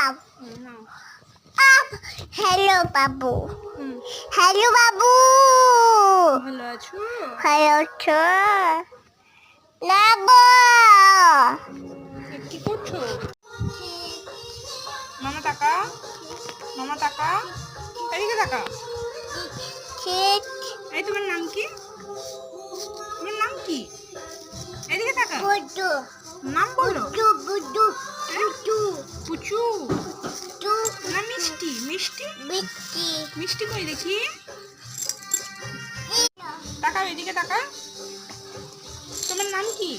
up. Up. Hello, Babu. Hello, Babu. ভালো আছো? Hello, sir. Labo. কি করছো? মামা তাকা, মামা তাকা, এদিকে তাকা। Kit. এই তোমার নাম কি? তোমার নাম কি? এদিকে তাকা। Budu. নাম বলো। Budu. Budu. Budu. পুচু Budu. না মিষ্টি? মিষ্টি Bitti. মিষ্টি কই দেখি। তাকাও, এদিকে তাকা। তোমার নাম কি?